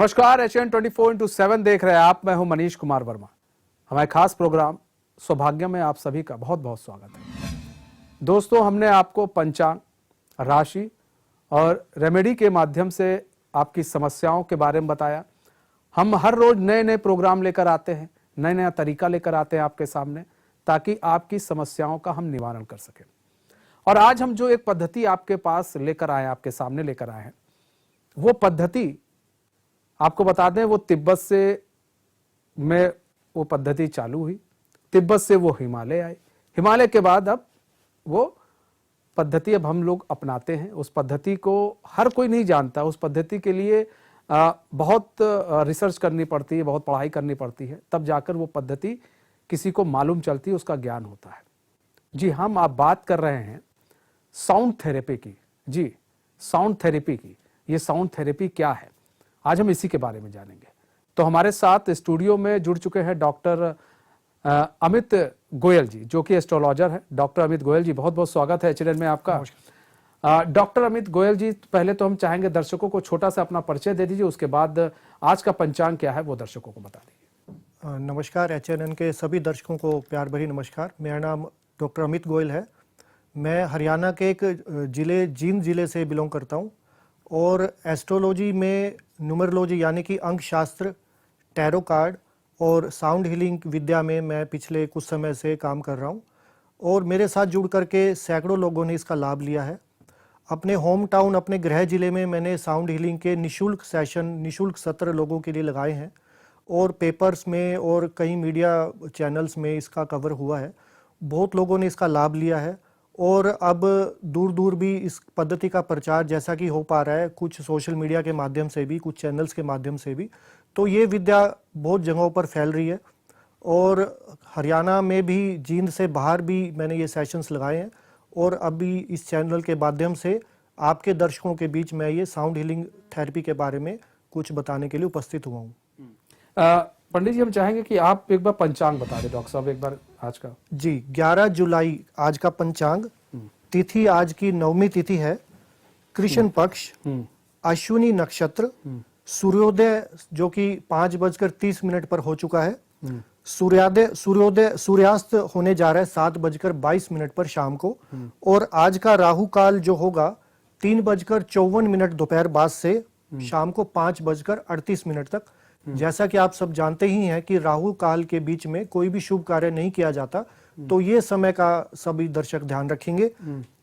नमस्कार, एशियन 24/7 देख रहे हैं आप। मैं हूं मनीष कुमार वर्मा। हमारे खास प्रोग्राम सौभाग्य में आप सभी का बहुत बहुत स्वागत है। दोस्तों, हमने आपको पंचांग, राशि और रेमेडी के माध्यम से आपकी समस्याओं के बारे में बताया। हम हर रोज नए नए प्रोग्राम लेकर आते हैं, नया नया तरीका लेकर आते हैं आपके सामने, ताकि आपकी समस्याओं का हम निवारण कर सकें। और आज हम जो एक पद्धति आपके पास लेकर आए, आपके सामने लेकर आए हैं, वो पद्धति आपको बता दें, वो तिब्बत से में वो पद्धति चालू हुई, तिब्बत से वो हिमालय आई, हिमालय के बाद अब वो पद्धति अब हम लोग अपनाते हैं। उस पद्धति को हर कोई नहीं जानता, उस पद्धति के लिए बहुत रिसर्च करनी पड़ती है, बहुत पढ़ाई करनी पड़ती है, तब जाकर वो पद्धति किसी को मालूम चलती है, उसका ज्ञान होता है। जी, हम आप बात कर रहे हैं साउंड थेरेपी की। जी, साउंड थेरेपी की। ये साउंड थेरेपी क्या है, आज हम इसी के बारे में जानेंगे। तो हमारे साथ स्टूडियो में जुड़ चुके हैं डॉक्टर अमित गोयल जी, जो कि एस्ट्रोलॉजर है। डॉक्टर अमित गोयल जी, बहुत बहुत स्वागत है एचएनएन में आपका। डॉक्टर अमित गोयल जी, पहले तो हम चाहेंगे दर्शकों को छोटा सा अपना परिचय दे दीजिए, उसके बाद आज का पंचांग क्या है वो दर्शकों को बता दीजिए। नमस्कार, एचएनएन के सभी दर्शकों को प्यार भरी नमस्कार। मेरा नाम डॉक्टर अमित गोयल है। मैं हरियाणा के एक जिले जींद जिले से बिलोंग करता हूँ और एस्ट्रोलॉजी में न्यूमरोलॉजी यानी कि अंक शास्त्र, टैरो कार्ड और साउंड हीलिंग विद्या में मैं पिछले कुछ समय से काम कर रहा हूँ और मेरे साथ जुड़ करके सैकड़ों लोगों ने इसका लाभ लिया है। अपने होम टाउन, अपने गृह जिले में मैंने साउंड हीलिंग के निशुल्क सेशन, निशुल्क सत्र लोगों के लिए लगाए हैं और पेपर्स में और कई मीडिया चैनल्स में इसका कवर हुआ है। बहुत लोगों ने इसका लाभ लिया है और अब दूर दूर भी इस पद्धति का प्रचार जैसा कि हो पा रहा है, कुछ सोशल मीडिया के माध्यम से भी, कुछ चैनल्स के माध्यम से भी। तो ये विद्या बहुत जगहों पर फैल रही है और हरियाणा में भी, जींद से बाहर भी मैंने ये सेशंस लगाए हैं और अभी इस चैनल के माध्यम से आपके दर्शकों के बीच मैं ये साउंड हीलिंग थेरेपी के बारे में कुछ बताने के लिए उपस्थित हुआ हूँ। पंडित जी, हम चाहेंगे कि आप एक बार पंचांग बता दें डॉक्टर साहब, एक बार आज का। जी, 11 जुलाई आज का पंचांग। तिथि आज की 9वीं तिथि है, कृष्ण पक्ष, अश्विनी नक्षत्र, सूर्योदय जो कि 5:30 पर हो चुका है, सूर्यास्त होने जा रहा है 7:22 पर शाम को, और आज का राहु काल जो होगा 3:54 दोपहर बाद से शाम को 5:38 तक। जैसा कि आप सब जानते ही हैं कि राहु काल के बीच में कोई भी शुभ कार्य नहीं किया जाता, तो ये समय का सभी दर्शक ध्यान रखेंगे।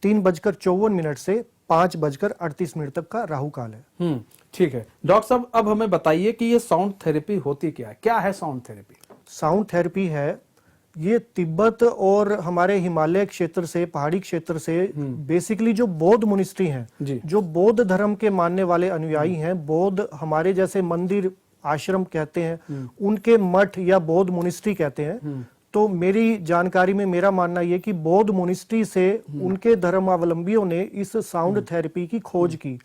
3:54 से 5:38 तक का राहु काल है। ठीक है डॉक्टर साहब, अब हमें बताइए कि ये साउंड थेरेपी होती क्या है साउंड थेरेपी? साउंड थेरेपी है, ये तिब्बत और हमारे हिमालय क्षेत्र से, पहाड़ी क्षेत्र से बेसिकली जो बौद्ध मुनिस्ट्री हैं, जो बौद्ध धर्म के मानने वाले अनुयायी हैं, बौद्ध हमारे जैसे मंदिर आश्रम कहते हैं, उनके मठ या बौद्ध मुनिस्ट्री कहते हैं। तो मेरी जानकारी में मेरा मानना यह कि बौद्ध मुनिस्ट्री से उनके धर्मावलंबियों ने इस साउंड थेरेपी की खोज की।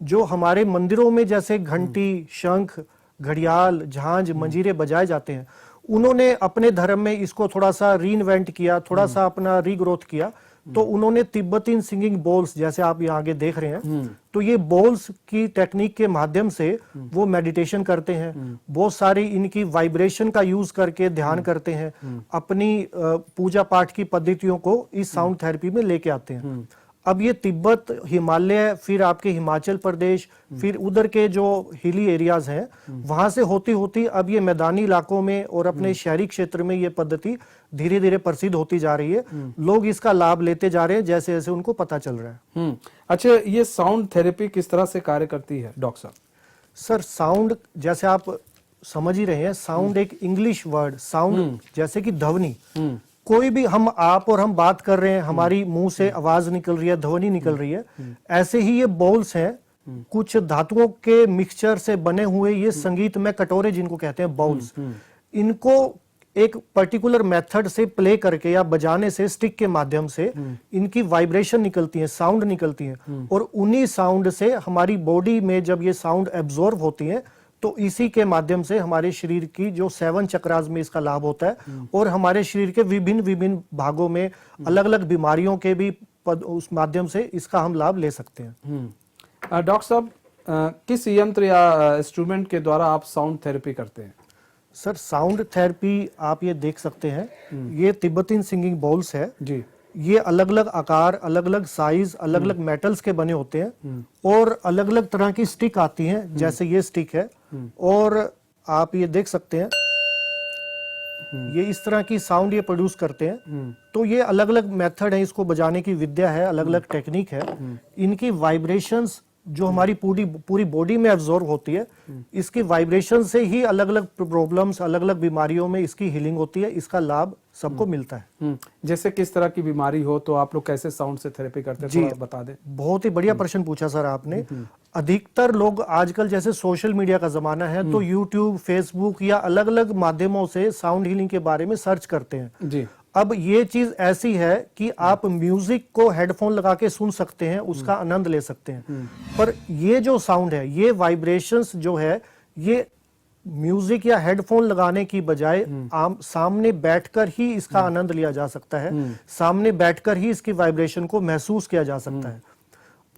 जो हमारे मंदिरों में जैसे घंटी, शंख, घड़ियाल, झांझ, मंजीरे बजाए जाते हैं, उन्होंने अपने धर्म में इसको थोड़ा सा रीइन्वेंट किया, थोड़ा सा अपना रीग्रोथ किया। तो उन्होंने तिब्बतीन सिंगिंग बॉल्स, जैसे आप यहाँ आगे देख रहे हैं, तो ये बॉल्स की टेक्निक के माध्यम से वो मेडिटेशन करते हैं, बहुत सारी इनकी वाइब्रेशन का यूज करके ध्यान करते हैं, अपनी पूजा पाठ की पद्धतियों को इस साउंड थेरेपी में लेके आते हैं। अब ये तिब्बत, हिमालय, फिर आपके हिमाचल प्रदेश, फिर उधर के जो हिली एरियाज हैं, वहां से होती होती अब ये मैदानी इलाकों में और अपने शहरी क्षेत्र में ये पद्धति धीरे धीरे प्रसिद्ध होती जा रही है। लोग इसका लाभ लेते जा रहे हैं जैसे जैसे उनको पता चल रहा है। अच्छा, ये साउंड थेरेपी किस तरह से कार्य करती है डॉक्टर साहब? सर, साउंड जैसे आप समझ ही रहे हैं, साउंड एक इंग्लिश वर्ड, साउंड जैसे कि ध्वनि। कोई भी आप और हम बात कर रहे हैं, हमारी मुंह से आवाज निकल रही है, ध्वनि निकल रही है। ऐसे ही ये बॉल्स हैं, कुछ धातुओं के मिक्सचर से बने हुए ये संगीत में कटोरे जिनको कहते हैं बॉल्स, इनको एक पर्टिकुलर मेथड से प्ले करके या बजाने से, स्टिक के माध्यम से इनकी वाइब्रेशन निकलती है, साउंड निकलती है, और उन्हीं साउंड से हमारी बॉडी में जब ये साउंड एब्जॉर्ब होती है, तो इसी के माध्यम से हमारे शरीर की जो 7 चक्रास में इसका लाभ होता है और हमारे शरीर के विभिन्न विभिन्न भागों में अलग अलग बीमारियों के भी उस माध्यम से इसका हम लाभ ले सकते हैं। डॉक्टर साहब, किस यंत्र या इंस्ट्रूमेंट के द्वारा आप साउंड थेरेपी करते हैं? सर साउंड थेरेपी आप ये देख सकते हैं, ये तिब्बतीन सिंगिंग बाउल्स है जी। ये अलग अलग आकार, अलग अलग साइज, अलग अलग मेटल्स के बने होते हैं और अलग अलग तरह की स्टिक आती हैं, जैसे ये स्टिक है और आप ये देख सकते हैं ये इस तरह की साउंड ये प्रोड्यूस करते हैं। तो ये अलग अलग मेथड है, इसको बजाने की विद्या है, अलग अलग टेक्निक है। इनकी वाइब्रेशंस जो हमारी पूरी बॉडी में एब्जॉर्ब होती है, इसकी वाइब्रेशन से ही अलग अलग प्रॉब्लम्स, अलग अलग बीमारियों में इसकी हीलिंग होती है। इसका लाभ सबको मिलता है। जैसे किस तरह की बीमारी हो तो आप लोग कैसे साउंड से थेरेपी करते हैं, जी थोड़ा बता दें। बहुत ही बढ़िया प्रश्न पूछा सर आपने। अधिकतर लोग आजकल जैसे सोशल मीडिया का जमाना है तो यूट्यूब, फेसबुक या अलग अलग माध्यमों से साउंड हीलिंग के बारे में सर्च करते हैं। जी। अब ये चीज ऐसी है कि आप म्यूजिक को हेडफोन लगा के सुन सकते हैं, उसका आनंद ले सकते हैं, पर ये जो साउंड है, ये वाइब्रेशंस जो है, ये म्यूजिक या हेडफोन लगाने की बजाय सामने बैठकर ही इसका आनंद लिया जा सकता है। सामने बैठकर ही इसकी वाइब्रेशन को महसूस किया जा सकता है।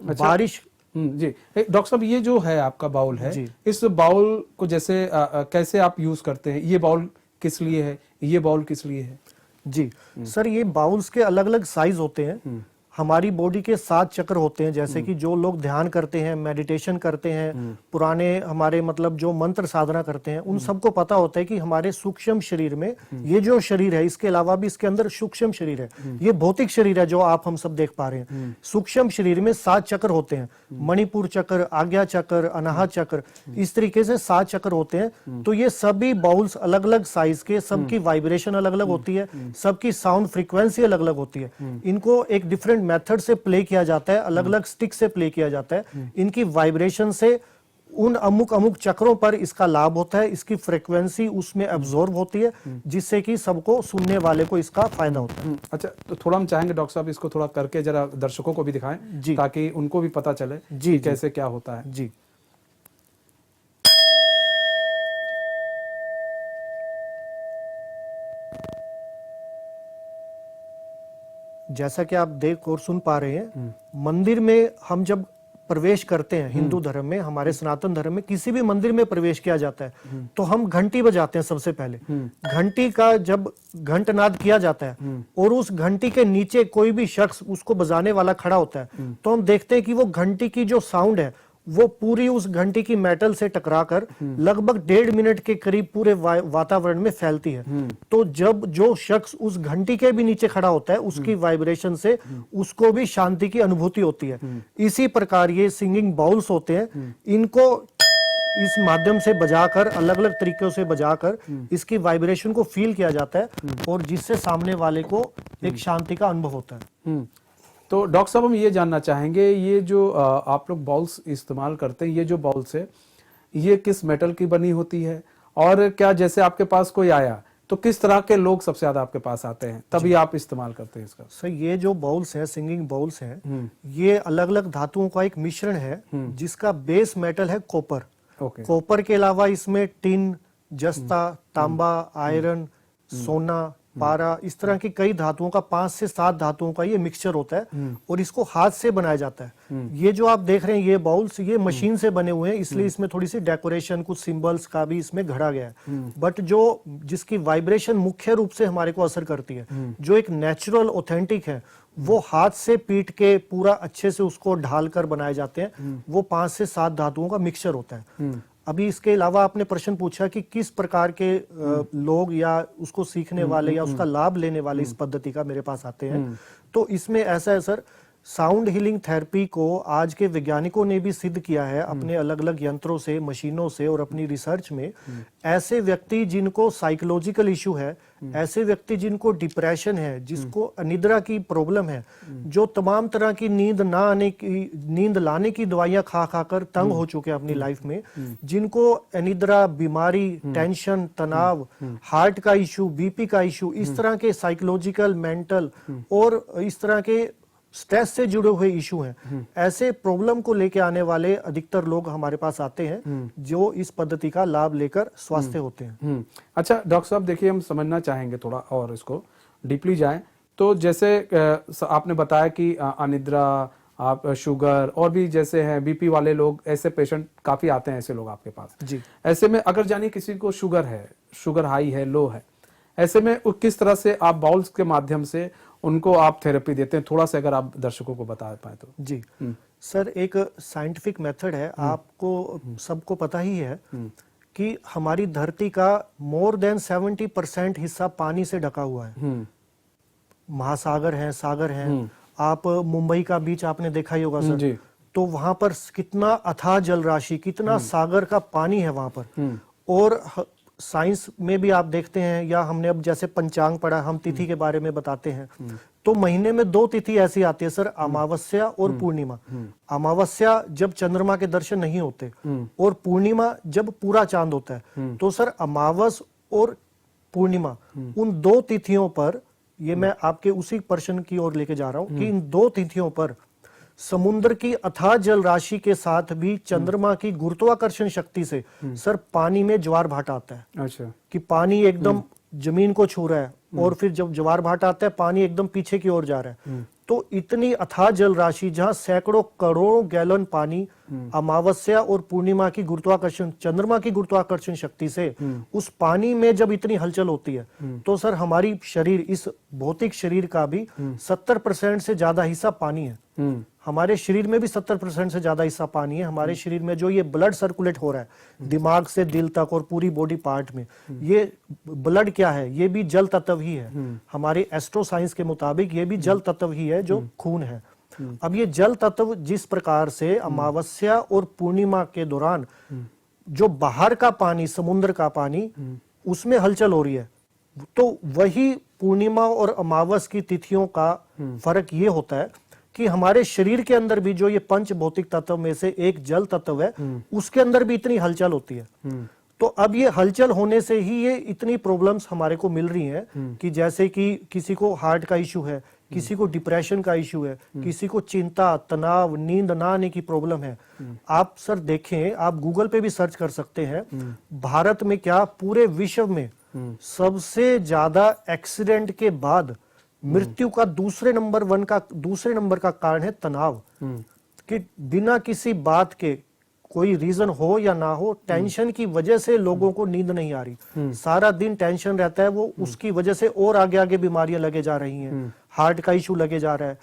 अच्छा। बारिश जी डॉक्टर साहब, ये जो है आपका बाउल है, जी। इस बाउल को जैसे कैसे आप यूज करते हैं? ये बाउल किस लिए है, ये बाउल किस लिए है? जी सर, ये बाउल्स के अलग अलग साइज होते हैं। हमारी बॉडी के 7 चक्र होते हैं, जैसे कि जो लोग ध्यान करते हैं, मेडिटेशन करते हैं, पुराने हमारे मतलब जो मंत्र साधना करते हैं, उन सबको पता होता है कि हमारे सूक्ष्म शरीर में ये जो शरीर है, इसके अलावा भी इसके अंदर सूक्ष्म शरीर है। ये भौतिक शरीर है जो आप हम सब देख पा रहे हैं। सूक्ष्म शरीर में 7 चक्र होते हैं, मणिपुर चक्र, आज्ञा चक्र, अनाहत चक्र, इस तरीके से 7 चक्र होते हैं। तो ये सभी बाउल्स अलग अलग साइज के, सबकी वाइब्रेशन अलग अलग होती है, सबकी साउंड फ्रीक्वेंसी अलग अलग होती है। इनको एक डिफरेंट मेथड से प्ले किया जाता है, अलग अलग स्टिक से प्ले किया जाता है। इनकी वाइब्रेशन से उन अमुक चक्रों पर इसका लाभ होता है, इसकी फ्रीक्वेंसी उसमें एब्जॉर्ब होती है, जिससे कि सबको, सुनने वाले को इसका फायदा होता है। अच्छा, तो थोड़ा हम चाहेंगे डॉक्टर साहब इसको थोड़ा करके जरा दर्शकों को भी दिखाएं, जी, ताकि उनको भी पता चले जी कैसे क्या होता है। जी। जैसा कि आप देख और सुन पा रहे हैं, मंदिर में हम जब प्रवेश करते हैं, हिंदू धर्म में, हमारे सनातन धर्म में किसी भी मंदिर में प्रवेश किया जाता है तो हम घंटी बजाते हैं। सबसे पहले घंटी का जब घंटनाद किया जाता है और उस घंटी के नीचे कोई भी शख्स उसको बजाने वाला खड़ा होता है, तो हम देखते हैं कि वो घंटी की जो साउंड है वो पूरी उस घंटी की मेटल से टकराकर लगभग 1.5 मिनट के करीब पूरे वातावरण में फैलती है। तो जब जो शख्स उस घंटी के भी नीचे खड़ा होता है, उसकी वाइब्रेशन से उसको भी शांति की अनुभूति होती है। इसी प्रकार ये सिंगिंग बाउल्स होते हैं, इनको इस माध्यम से बजाकर, अलग अलग तरीकों से बजाकर इसकी वाइब्रेशन को फील किया जाता है और जिससे सामने वाले को एक शांति का अनुभव होता है। तो डॉक्टर साहब, हम ये जानना चाहेंगे, ये जो आप लोग बाउल्स इस्तेमाल करते हैं, ये जो बाउल्स है, ये किस मेटल की बनी होती है? और क्या जैसे आपके पास कोई आया तो किस तरह के लोग सबसे ज्यादा आपके पास आते हैं, तभी आप इस्तेमाल करते हैं इसका? सर, ये जो बाउल्स हैं, सिंगिंग बाउल्स हैं, ये अलग अलग धातुओं का एक मिश्रण है, जिसका बेस मेटल है कॉपर। कॉपर के अलावा इसमें टिन, जस्ता, तांबा, आयरन, सोना, पारा, इस तरह की कई धातुओं का, 5 से 7 धातुओं का ये मिक्सचर होता है और इसको हाथ से बनाया जाता है। ये जो आप देख रहे हैं ये बाउल्स, ये मशीन से बने हुए हैं, इसलिए इसमें थोड़ी सी डेकोरेशन, कुछ सिंबल्स का भी इसमें घड़ा गया है। बट जो जिसकी वाइब्रेशन मुख्य रूप से हमारे को असर करती है, जो एक नेचुरल ऑथेंटिक है, वो हाथ से पीट के पूरा अच्छे से उसको ढालकर बनाए जाते हैं। वो 5 से 7 धातुओं का मिक्सचर होता है। अभी इसके अलावा आपने प्रश्न पूछा कि किस प्रकार के लोग या उसको सीखने वाले या उसका लाभ लेने वाले इस पद्धति का मेरे पास आते हैं। तो इसमें ऐसा है सर, साउंड हीलिंग थेरेपी को आज के वैज्ञानिकों ने भी सिद्ध किया है अपने अलग अलग यंत्रों से, मशीनों से और अपनी रिसर्च में। ऐसे व्यक्ति जिनको साइकोलॉजिकल इशू है, ऐसे व्यक्ति जिनको डिप्रेशन है, जिसको अनिद्रा की प्रॉब्लम है, जो तमाम तरह की नींद लाने की दवाइयां खा खाकर तंग हो चुके हैं अपनी लाइफ में, जिनको अनिद्रा, बीमारी, टेंशन, तनाव, हार्ट का इशू, बीपी का इशू, इस तरह के साइकोलॉजिकल, मेंटल और इस तरह के स्ट्रेस से जुड़े हुए इशू हैं, ऐसे प्रॉब्लम को लेके आने वाले अधिकतर लोग हमारे पास आते हैं, जो इस पद्धति का लाभ लेकर स्वस्थ होते हैं। अच्छा डॉक्टर साहब, देखिए हम समझना चाहेंगे थोड़ा और इसको डीपली जाएं। तो जैसे आपने बताया कि अनिद्रा, आप शुगर और भी जैसे हैं बीपी वाले लोग, ऐसे पेशेंट काफी आते हैं, ऐसे लोग आपके पास जी। ऐसे में अगर जानिए किसी को शुगर है, शुगर हाई है, लो है, ऐसे में किस तरह से आप बाउल्स के माध्यम से उनको आप थेरेपी देते हैं, थोड़ा सा अगर आप दर्शकों को बता पाए तो। जी सर, एक साइंटिफिक मेथड है, आपको सबको पता ही है कि हमारी धरती का मोर देन 70% हिस्सा पानी से ढका हुआ है। महासागर हैं, सागर हैं। आप मुंबई का बीच आपने देखा ही होगा सर जी। तो वहां पर कितना अथाह जल राशि, कितना सागर का पानी है वहां पर। और साइंस में भी आप देखते हैं, या हमने अब जैसे पंचांग पढ़ा, हम तिथि के बारे में बताते हैं, तो महीने में 2 तिथि ऐसी आती है सर, अमावस्या और पूर्णिमा। अमावस्या जब चंद्रमा के दर्शन नहीं होते और पूर्णिमा जब पूरा चांद होता है। तो सर अमावस और पूर्णिमा, उन 2 तिथियों पर, ये मैं आपके उसी प्रश्न की ओर लेके जा रहा हूं कि इन 2 तिथियों पर समुद्र की अथाह जल राशि के साथ भी चंद्रमा की गुरुत्वाकर्षण शक्ति से सर पानी में ज्वार भाटा आता है। अच्छा। कि पानी एकदम जमीन को छू रहा है और फिर जब ज्वार भाटा आता है पानी एकदम पीछे की ओर जा रहा है। तो इतनी अथाह जल राशि, जहां सैकड़ों करोड़ों गैलन पानी अमावस्या और पूर्णिमा की गुरुत्वाकर्षण, चंद्रमा की गुरुत्वाकर्षण शक्ति से उस पानी में जब इतनी हलचल होती है, तो सर हमारी शरीर, इस भौतिक शरीर का भी 70% से ज्यादा हिस्सा पानी है। हमारे शरीर में भी 70% से ज्यादा हिस्सा पानी है। हमारे शरीर में जो ये ब्लड सर्कुलेट हो रहा है दिमाग से दिल तक और पूरी बॉडी पार्ट में, ये ब्लड क्या है? ये भी जल तत्व ही है। हमारे एस्ट्रो साइंस के मुताबिक ये भी जल तत्व ही है, जो खून है। अब ये जल तत्व जिस प्रकार से अमावस्या और पूर्णिमा के दौरान जो बाहर का पानी, समुद्र का पानी, उसमें हलचल हो रही है, तो वही पूर्णिमा और अमावस की तिथियों का फर्क ये होता है कि हमारे शरीर के अंदर भी जो ये पंच भौतिक तत्व में से एक जल तत्व है, उसके अंदर भी इतनी हलचल होती है। तो अब ये हलचल होने से ही ये इतनी प्रॉब्लम्स हमारे को मिल रही हैं कि जैसे कि किसी को हार्ट का इशू है, किसी को डिप्रेशन का इशू है, किसी को चिंता, तनाव, नींद ना आने की प्रॉब्लम है। आप सर देखें, आप गूगल पे भी सर्च कर सकते हैं, भारत में क्या पूरे विश्व में सबसे ज्यादा एक्सीडेंट के बाद मृत्यु का दूसरे नंबर का कारण है तनाव। कि बिना किसी बात के, कोई रीजन हो या ना हो, टेंशन की वजह से लोगों को नींद नहीं आ रही। सारा दिन टेंशन रहता है, वो उसकी वजह से और आगे आगे बीमारियां लगे जा रही हैं। हार्ट का इशू लगे जा रहा है।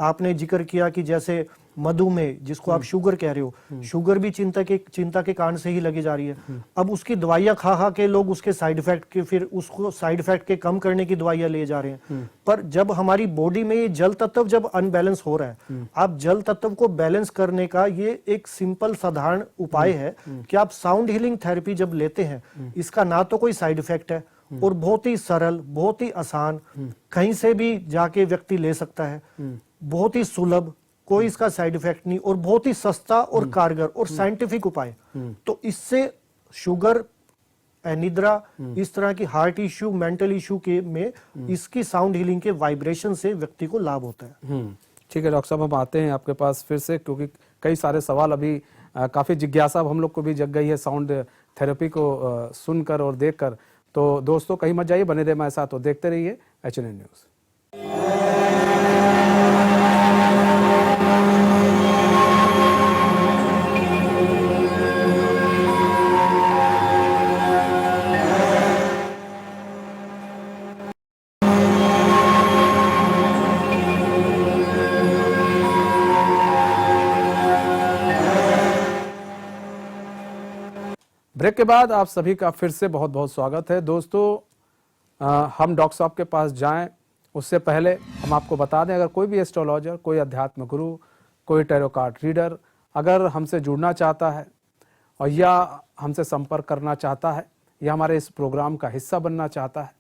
आपने जिक्र किया कि जैसे मधुमेह, जिसको आप शुगर कह रहे हो, शुगर भी चिंता के कारण से ही लगी जा रही है। अब उसकी दवाइयां खा के लोग उसके साइड इफेक्ट के, फिर उसको साइड इफेक्ट के कम करने की दवाइयां ले जा रहे हैं। पर जब हमारी बॉडी में ये जल तत्व जब अनबैलेंस हो रहा है, आप जल तत्व को बैलेंस करने का ये एक सिंपल साधारण उपाय है कि आप साउंड हीलिंग थेरेपी जब लेते हैं, इसका ना तो कोई साइड इफेक्ट है और बहुत ही सरल, बहुत ही आसान, कहीं से भी जाके व्यक्ति ले सकता है, बहुत ही सुलभ, कोई इसका साइड इफेक्ट नहीं, और बहुत ही सस्ता और कारगर और साइंटिफिक उपाय। तो इससे शुगर, अनिद्रा, इस तरह की हार्ट इश्यू, मेंटल इश्यू के में इसकी साउंड हीलिंग के वाइब्रेशन से व्यक्ति को लाभ होता है। ठीक है डॉक्टर साहब, हम आते हैं आपके पास फिर से, क्योंकि कई सारे सवाल अभी काफी जिज्ञासा हम लोग को भी जग गई है साउंड थेरेपी को सुनकर और देखकर। तो दोस्तों कहीं मत जाइए, बने रहिए हमारे साथ और देखते रहिए HNN न्यूज। ब्रेक के बाद आप सभी का फिर से बहुत बहुत स्वागत है। दोस्तों हम डॉक्टर साहब के पास जाएं उससे पहले हम आपको बता दें, अगर कोई भी एस्ट्रोलॉजर, कोई अध्यात्म गुरु, कोई टैरो कार्ड रीडर अगर हमसे जुड़ना चाहता है और या हमसे संपर्क करना चाहता है या हमारे इस प्रोग्राम का हिस्सा बनना चाहता है,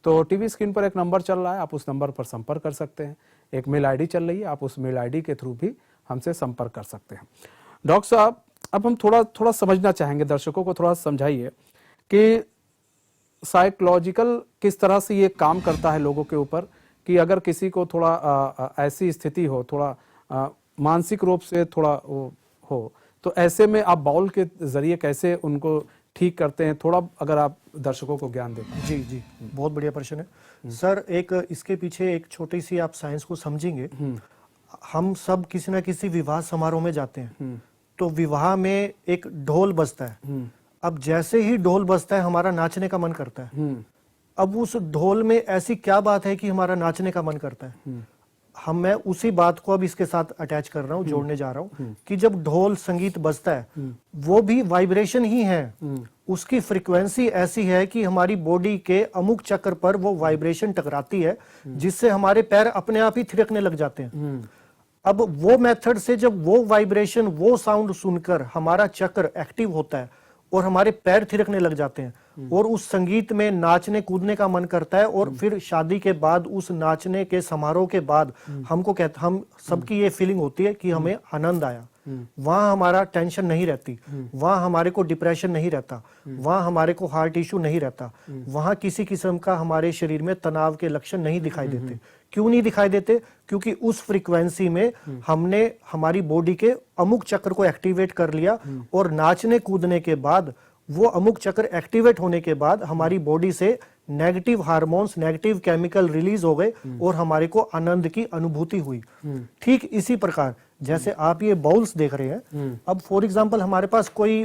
तो टीवी स्क्रीन पर एक नंबर चल रहा है, आप उस नंबर पर संपर्क कर सकते हैं। एक मेल आईडी चल रही है, आप उस मेल आईडी के थ्रू भी हमसे संपर्क कर सकते हैं। डॉक्टर साहब, अब हम थोड़ा समझना चाहेंगे, दर्शकों को थोड़ा समझाइए कि साइकोलॉजिकल किस तरह से ये काम करता है लोगों के ऊपर, कि अगर किसी को थोड़ा ऐसी स्थिति हो, थोड़ा मानसिक रूप से थोड़ा हो, तो ऐसे में आप बाउल के जरिए कैसे उनको ठीक करते हैं, थोड़ा अगर आप दर्शकों को ज्ञान दें। जी जी, बहुत बढ़िया प्रश्न है सर। एक इसके पीछे एक छोटी सी आप साइंस को समझेंगे। हम सब किसी ना किसी विवाह समारोह में जाते हैं, तो विवाह में एक ढोल बजता है। अब जैसे ही ढोल बजता है हमारा नाचने का मन करता है। अब उस ढोल में ऐसी क्या बात है कि हमारा नाचने का मन करता है? मैं उसी बात को अब इसके साथ अटैच कर रहा हूँ, जोड़ने जा रहा हूँ कि जब ढोल संगीत बजता है वो भी वाइब्रेशन ही है। उसकी फ्रीक्वेंसी ऐसी है कि हमारी बॉडी के अमुक चक्र पर वो वाइब्रेशन टकराती है, जिससे हमारे पैर अपने आप ही थिरकने लग जाते हैं। अब वो मेथड से जब वो वाइब्रेशन, वो साउंड सुनकर हमारा चक्र एक्टिव होता है और हमारे पैर थिरकने लग जाते हैं और उस संगीत में नाचने कूदने का मन करता है। और फिर शादी के बाद उस नाचने के समारोह के बाद हम सबकी ये फीलिंग होती है कि हमें आनंद आया। वहां हमारा टेंशन नहीं रहती, वहां हमारे को डिप्रेशन नहीं रहता, वहां हमारे को हार्ट इश्यू नहीं रहता, वहां किसी किस्म का हमारे शरीर में तनाव के लक्षण नहीं दिखाई देते। क्यों नहीं दिखाई देते? क्योंकि उस फ्रीक्वेंसी में हमने हमारी बॉडी के अमुक चक्र को एक्टिवेट कर लिया और नाचने कूदने के बाद वो अमुक चक्र एक्टिवेट होने के बाद हमारी बॉडी से negative hormones, negative chemical release हो गए और हमारे को आनंद की अनुभूति हुई। ठीक इसी प्रकार जैसे आप ये बाउल्स देख रहे हैं, अब फॉर एग्जांपल हमारे पास कोई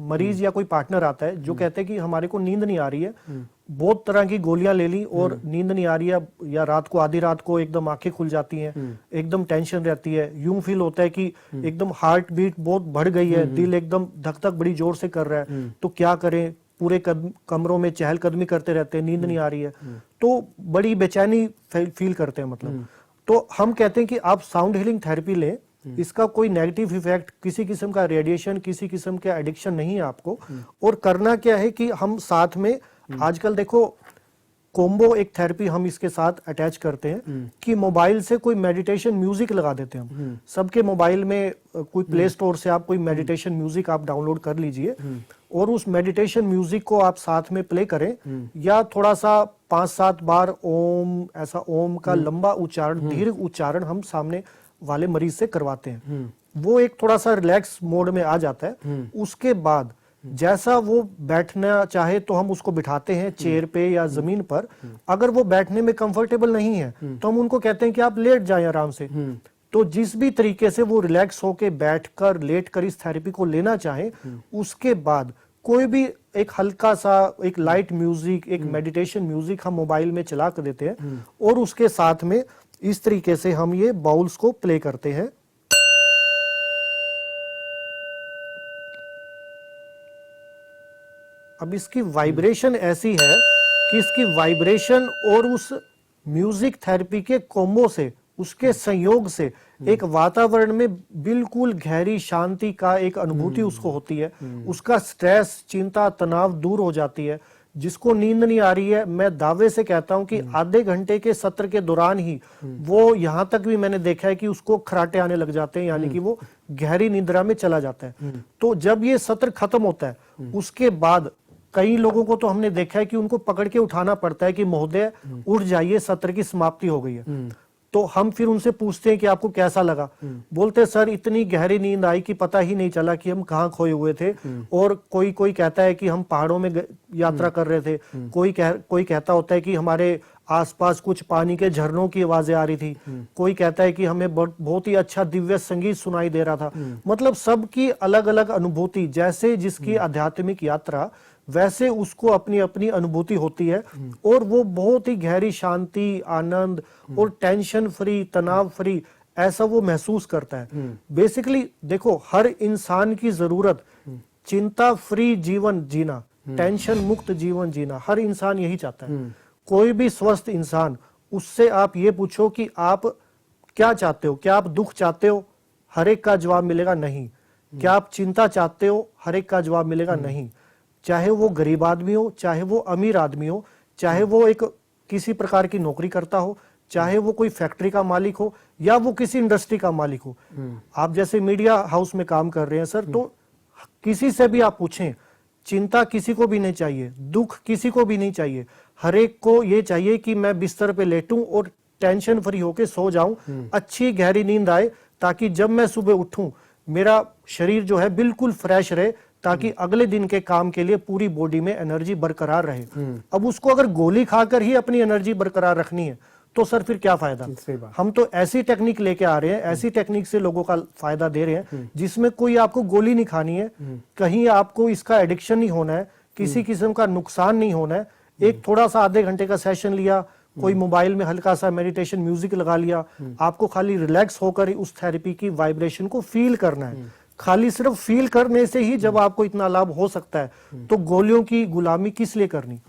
मरीज या कोई पार्टनर आता है जो कहते हैं कि हमारे को नींद नहीं आ रही है, बहुत तरह की गोलियां ले ली और नींद नहीं आ रही है, या रात को आधी रात को एकदम आंखें खुल जाती हैं, एकदम टेंशन रहती है, यूं फील होता है कि एकदम हार्ट बीट बहुत बढ़ गई है, दिल एकदम धक धक बड़ी जोर से कर रहा है, तो क्या करें? पूरे कमरों में चहलकदमी करते रहते हैं, नींद नहीं आ रही है, तो बड़ी बेचैनी फील करते हैं। मतलब तो हम कहते हैं कि आप साउंड हीलिंग थेरेपी लें, इसका कोई नेगेटिव इफेक्ट, किसी किस्म का रेडिएशन, किसी किस्म का एडिक्शन नहीं है आपको। और करना क्या है कि हम साथ में आजकल देखो कॉम्बो एक थेरेपी हम इसके साथ अटैच करते हैं कि मोबाइल से कोई मेडिटेशन म्यूजिक लगा देते हैं हम। सबके मोबाइल में कोई प्ले स्टोर से आप कोई मेडिटेशन म्यूजिक आप डाउनलोड कर लीजिए और उस मेडिटेशन म्यूजिक को आप साथ में प्ले करें, या थोड़ा सा 5-7 बार ओम, ऐसा ओम का लंबा उच्चारण, दीर्घ उच्चारण हम सामने वाले मरीज से करवाते हैं। वो एक थोड़ा सा रिलैक्स मोड में आ जाता है। उसके बाद जैसा वो बैठना चाहे तो हम उसको बिठाते हैं चेयर पे या जमीन पर। अगर वो बैठने में कंफर्टेबल नहीं है तो हम उनको कहते हैं कि आप लेट जाएं आराम से। तो जिस भी तरीके से वो रिलैक्स होके बैठकर, लेटकर इस थेरेपी को लेना चाहे, उसके बाद कोई भी एक हल्का सा एक लाइट म्यूजिक, एक मेडिटेशन म्यूजिक हम मोबाइल में चला कर देते हैं और उसके साथ में इस तरीके से हम ये बाउल्स को प्ले करते हैं। अब इसकी वाइब्रेशन ऐसी है कि इसकी वाइब्रेशन और उस म्यूजिक थेरेपी के कॉम्बो से, उसके संयोग से एक वातावरण में बिल्कुल गहरी शांति का एक अनुभूति उसको होती है। उसका स्ट्रेस, चिंता, तनाव दूर हो जाती है। जिसको नींद नहीं आ रही है, मैं दावे से कहता हूं कि आधे घंटे के सत्र के दौरान ही वो, यहां तक भी मैंने देखा है कि उसको खराटे आने लग जाते हैं, यानी कि वो गहरी निद्रा में चला जाता है। तो जब ये सत्र खत्म होता है उसके बाद कई लोगों को तो हमने देखा है कि उनको पकड़ के उठाना पड़ता है कि महोदय उठ जाइए, सत्र की समाप्ति हो गई है। तो हम फिर उनसे पूछते हैं कि आपको कैसा लगा? बोलते सर इतनी गहरी नींद आई कि पता ही नहीं चला कि हम कहाँ खोए हुए थे। और कोई कहता है कि हम पहाड़ों में यात्रा कर रहे थे, कोई कहता होता है कि हमारे आसपास कुछ पानी के झरनों की आवाजें आ रही थी, कोई कहता है कि हमें बहुत ही अच्छा दिव्य संगीत सुनाई दे रहा था। मतलब सबकी अलग अलग अनुभूति, जैसे जिसकी आध्यात्मिक यात्रा, वैसे उसको अपनी अपनी अनुभूति होती है और वो बहुत ही गहरी शांति, आनंद और टेंशन फ्री, तनाव फ्री ऐसा वो महसूस करता है। बेसिकली देखो, हर इंसान की जरूरत चिंता फ्री जीवन जीना, टेंशन मुक्त जीवन जीना, हर इंसान यही चाहता है। कोई भी स्वस्थ इंसान, उससे आप ये पूछो कि आप क्या चाहते हो, क्या आप दुख चाहते हो, हर एक का जवाब मिलेगा नहीं। क्या आप चिंता चाहते हो, हर एक का जवाब मिलेगा नहीं। चाहे वो गरीब आदमी हो, चाहे वो अमीर आदमी हो, चाहे वो एक किसी प्रकार की नौकरी करता हो, चाहे वो कोई फैक्ट्री का मालिक हो या वो किसी इंडस्ट्री का मालिक हो। आप जैसे मीडिया हाउस में काम कर रहे हैं सर, तो किसी से भी आप पूछें, चिंता किसी को भी नहीं चाहिए, दुख किसी को भी नहीं चाहिए। हर एक को ये चाहिए कि मैं बिस्तर पे लेटूं और टेंशन फ्री होके सो जाऊं, अच्छी गहरी नींद आए, ताकि जब मैं सुबह उठूं मेरा शरीर जो है बिल्कुल फ्रेश रहे, ताकि अगले दिन के काम के लिए पूरी बॉडी में एनर्जी बरकरार रहे। अब उसको अगर गोली खाकर ही अपनी एनर्जी बरकरार रखनी है तो सर फिर क्या फायदा। सही बात। हम तो ऐसी टेक्निक लेके आ रहे हैं, ऐसी टेक्निक से लोगों का फायदा दे रहे हैं जिसमें कोई आपको गोली नहीं खानी है, कहीं आपको इसका एडिक्शन नहीं होना है, किसी किस्म का नुकसान नहीं होना है। एक थोड़ा सा आधे घंटे का सेशन लिया, कोई मोबाइल में हल्का सा मेडिटेशन म्यूजिक लगा लिया, आपको खाली रिलैक्स होकर उस थेरेपी की वाइब्रेशन को फील करना है। खाली सिर्फ फील करने से ही जब आपको इतना लाभ हो सकता है, तो गोलियों की गुलामी किस लिए करनी।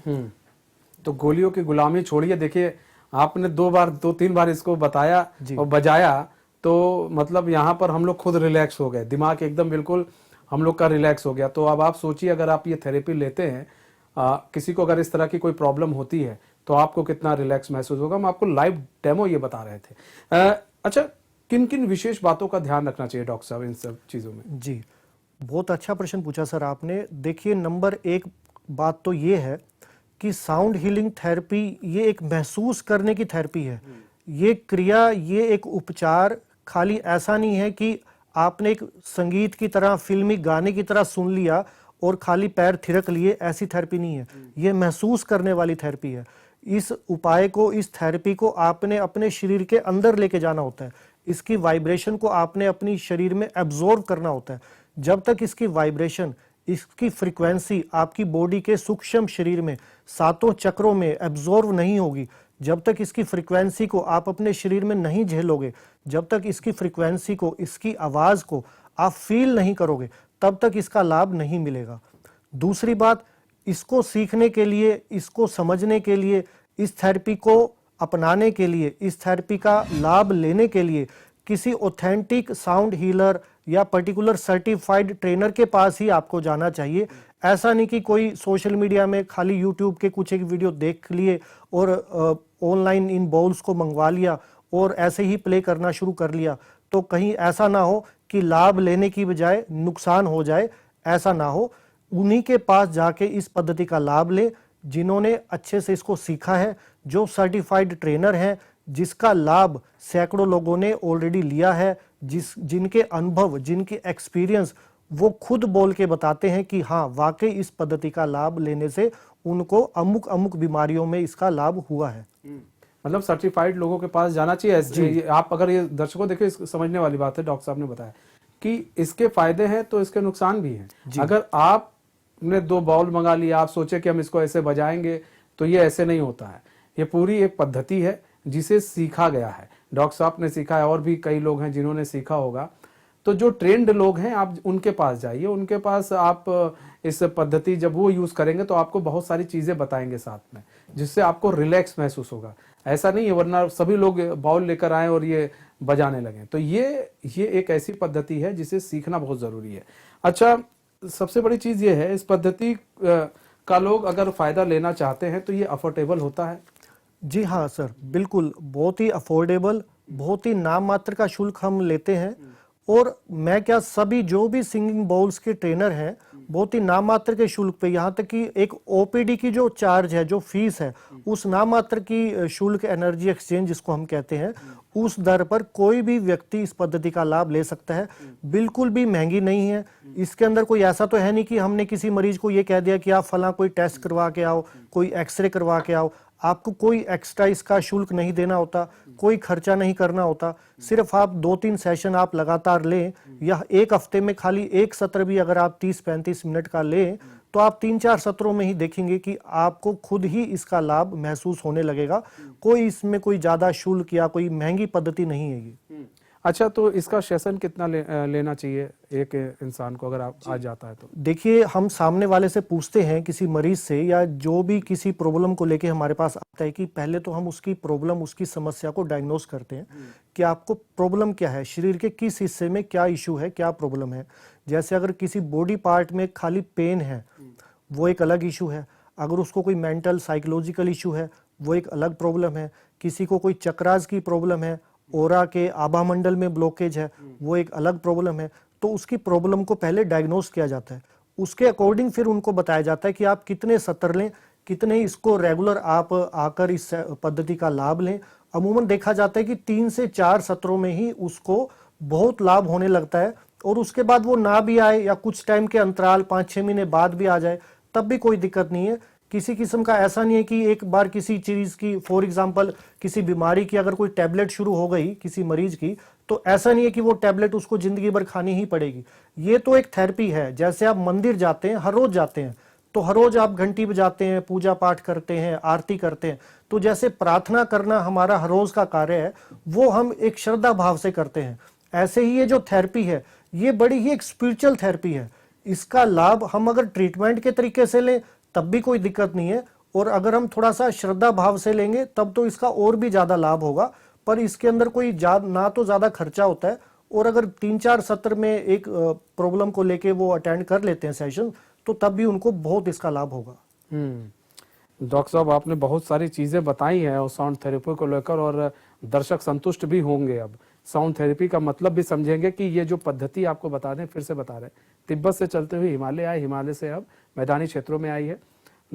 तो गोलियों की गुलामी छोड़िए। देखिए आपने 2-3 बार इसको बताया और बजाया, तो मतलब यहाँ पर हम लोग खुद रिलैक्स हो गए, दिमाग एकदम बिल्कुल हम लोग का रिलैक्स हो गया। तो अब आप सोचिए अगर आप ये थेरेपी लेते हैं, किसी को अगर इस तरह की कोई प्रॉब्लम होती है तो आपको कितना रिलैक्स महसूस होगा। हम आपको लाइव डेमो ये बता रहे थे। अच्छा, किन किन विशेष बातों का ध्यान रखना चाहिए डॉक्टर साहब इन सब चीजों में? जी, बहुत अच्छा प्रश्न पूछा सर आपने। देखिए नंबर एक बात तो ये है कि साउंड हीलिंग थेरेपी ये एक महसूस करने की थेरेपी है। ये क्रिया, ये एक उपचार खाली ऐसा नहीं है कि आपने एक संगीत की तरह, फिल्मी गाने की तरह सुन लिया और खाली पैर थिरक लिए, ऐसी थेरेपी नहीं है। ये महसूस करने वाली थेरेपी है। इस उपाय को, इस थेरेपी को आपने अपने शरीर के अंदर लेके जाना होता है। इसकी वाइब्रेशन को आपने अपनी शरीर में एब्जॉर्ब करना होता है। जब तक इसकी वाइब्रेशन, इसकी फ्रीक्वेंसी आपकी बॉडी के सूक्ष्म शरीर में 7 चक्रों में एब्जॉर्व नहीं होगी, जब तक इसकी फ्रीक्वेंसी को आप अपने शरीर में नहीं झेलोगे, जब तक इसकी फ्रीक्वेंसी को, इसकी आवाज को आप फील नहीं करोगे, तब तक इसका लाभ नहीं मिलेगा। दूसरी बात, इसको सीखने के लिए, इसको समझने के लिए, इस थेरेपी को अपनाने के लिए, इस थेरेपी का लाभ लेने के लिए किसी ऑथेंटिक साउंड हीलर या पर्टिकुलर सर्टिफाइड ट्रेनर के पास ही आपको जाना चाहिए। ऐसा नहीं कि कोई सोशल मीडिया में खाली यूट्यूब के कुछ एक वीडियो देख लिए और ऑनलाइन इन बाउल्स को मंगवा लिया और ऐसे ही प्ले करना शुरू कर लिया, तो कहीं ऐसा ना हो कि लाभ लेने की बजाय नुकसान हो जाए। ऐसा ना हो, उन्हीं के पास जाके इस पद्धति का लाभ लें जिन्होंने अच्छे से इसको सीखा है, जो सर्टिफाइड ट्रेनर हैं, जिसका लाभ सैकड़ों लोगों ने ऑलरेडी लिया है, जिनके अनुभव, जिनके एक्सपीरियंस वो खुद बोल के बताते हैं कि हाँ वाकई इस पद्धति का लाभ लेने से उनको अमुक अमुक बीमारियों में इसका लाभ हुआ है। मतलब सर्टिफाइड लोगों के पास जाना चाहिए। आप अगर ये दर्शकों देखिए, समझने वाली बात है, डॉक्टर साहब ने बताया कि इसके फायदे हैं तो इसके नुकसान भी हैं। अगर आपने 2 बाउल मंगा लिया, आप सोचे कि हम इसको ऐसे बजाएंगे, तो ये ऐसे नहीं होता है। ये पूरी एक पद्धति है जिसे सीखा गया है, डॉक्टर साहब ने सीखा है और भी कई लोग हैं जिन्होंने सीखा होगा। तो जो ट्रेंड लोग हैं आप उनके पास जाइए, उनके पास आप इस पद्धति जब वो यूज करेंगे तो आपको बहुत सारी चीजें बताएंगे साथ में, जिससे आपको रिलैक्स महसूस होगा। ऐसा नहीं है वरना सभी लोग बाउल लेकर आए और ये बजाने लगे। तो ये एक ऐसी पद्धति है जिसे सीखना बहुत जरूरी है। अच्छा, सबसे बड़ी चीज ये है, इस पद्धति का लोग अगर फायदा लेना चाहते हैं तो ये अफोर्डेबल होता है? जी हाँ सर, बिल्कुल, बहुत ही अफोर्डेबल, बहुत ही नाम मात्र का शुल्क हम लेते हैं। और मैं क्या, सभी जो भी सिंगिंग बाउल्स के ट्रेनर हैं बहुत ही नाम मात्र के शुल्क पे, यहाँ तक कि एक ओपीडी की जो चार्ज है, जो फीस है, उस नाम मात्र की शुल्क, एनर्जी एक्सचेंज जिसको हम कहते हैं, उस दर पर कोई भी व्यक्ति इस पद्धति का लाभ ले सकता है। बिल्कुल भी महंगी नहीं है। इसके अंदर कोई ऐसा तो है नहीं कि हमने किसी मरीज को ये कह दिया कि आप फला कोई टेस्ट करवा के आओ, कोई एक्सरे करवा के आओ। आपको कोई एक्स्ट्रा इसका शुल्क नहीं देना होता, कोई खर्चा नहीं करना होता। सिर्फ आप 2-3 सेशन आप लगातार लें, या एक हफ्ते में खाली एक सत्र भी अगर आप 30-35 मिनट का लें, तो आप 3-4 सत्रों में ही देखेंगे कि आपको खुद ही इसका लाभ महसूस होने लगेगा। कोई इसमें कोई ज्यादा शुल्क या कोई महंगी पद्धति नहीं है ये। अच्छा, तो इसका सेशन कितना लेना चाहिए एक इंसान को अगर आप आ जाता है तो? देखिए, हम सामने वाले से पूछते हैं, किसी मरीज से या जो भी किसी प्रॉब्लम को लेके हमारे पास आता है, कि पहले तो हम उसकी प्रॉब्लम, उसकी समस्या को डायग्नोस करते हैं कि आपको प्रॉब्लम क्या है, शरीर के किस हिस्से में क्या इशू है, क्या प्रॉब्लम है। जैसे अगर किसी बॉडी पार्ट में खाली पेन है, वो एक अलग इशू है। अगर उसको कोई मेंटल, साइकोलॉजिकल इशू है, वो एक अलग प्रॉब्लम है। किसी को कोई चक्रास की प्रॉब्लम है, ओरा के आभा मंडल में ब्लॉकेज है, वो एक अलग प्रॉब्लम है। तो उसकी प्रॉब्लम को पहले डायग्नोस किया जाता है, उसके अकॉर्डिंग फिर उनको बताया जाता है कि आप कितने सत्र लें, कितने इसको रेगुलर आप आकर इस पद्धति का लाभ लें। अमूमन देखा जाता है कि 3 से 4 सत्रों में ही उसको बहुत लाभ होने लगता है, और उसके बाद वो ना भी आए या कुछ टाइम के अंतराल 5-6 महीने बाद भी आ जाए, तब भी कोई दिक्कत नहीं है, किसी किस्म का ऐसा नहीं है कि एक बार किसी चीज की, फॉर एग्जांपल किसी बीमारी की अगर कोई टैबलेट शुरू हो गई किसी मरीज की, तो ऐसा नहीं है कि वो टैबलेट उसको जिंदगी भर खानी ही पड़ेगी। ये तो एक थेरेपी है। जैसे आप मंदिर जाते हैं, हर रोज जाते हैं, तो हर रोज आप घंटी बजाते हैं, पूजा पाठ करते हैं, आरती करते हैं, तो जैसे प्रार्थना करना हमारा हर रोज का कार्य है, वो हम एक श्रद्धा भाव से करते हैं। ऐसे ही ये जो थेरेपी है, ये बड़ी ही एक स्पिरिचुअल थेरेपी है। इसका लाभ हम अगर ट्रीटमेंट के तरीके से लें तब भी कोई दिक्कत नहीं है, और अगर हम थोड़ा सा श्रद्धा भाव से लेंगे तब तो इसका और भी ज्यादा लाभ होगा। पर इसके अंदर कोई ना तो ज्यादा खर्चा होता है, और अगर 3-4 सत्र में एक प्रॉब्लम को लेके वो अटेंड कर लेते हैं सेशन, तो तब भी उनको बहुत इसका लाभ होगा। डॉक्टर साहब, आपने बहुत सारी चीजें बताई हैं और साउंड थेरेपी को लेकर, और दर्शक संतुष्ट भी होंगे। अब साउंड थेरेपी का मतलब भी समझेंगे कि ये जो पद्धति आपको बता रहे हैं, फिर से बता रहे हैं, तिब्बत से चलते हुए हिमालय आए, हिमालय से अब मैदानी क्षेत्रों में आई है।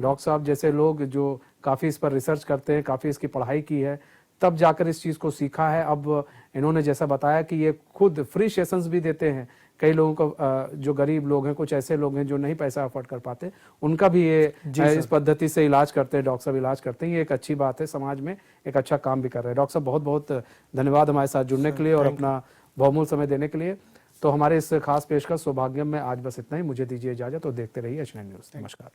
डॉक्टर साहब जैसे लोग जो काफ़ी इस पर रिसर्च करते हैं, काफ़ी इसकी पढ़ाई की है, तब जाकर इस चीज़ को सीखा है। अब इन्होंने जैसा बताया कि ये खुद फ्री सेशंस भी देते हैं कई लोगों को, जो गरीब लोग हैं, कुछ ऐसे लोग हैं जो नहीं पैसा अफोर्ड कर पाते, उनका भी ये इस पद्धति से इलाज करते हैं। डॉक्टर साहब इलाज करते हैं, ये एक अच्छी बात है, समाज में एक अच्छा काम भी कर रहे हैं। डॉक्टर साहब बहुत बहुत धन्यवाद हमारे साथ जुड़ने के लिए और अपना बहुमूल्य समय देने के लिए। तो हमारे इस खास पेशकश सौभाग्यम में आज बस इतना ही। मुझे दीजिए इजाजत और देखते रहिए H9 न्यूज़। नमस्कार।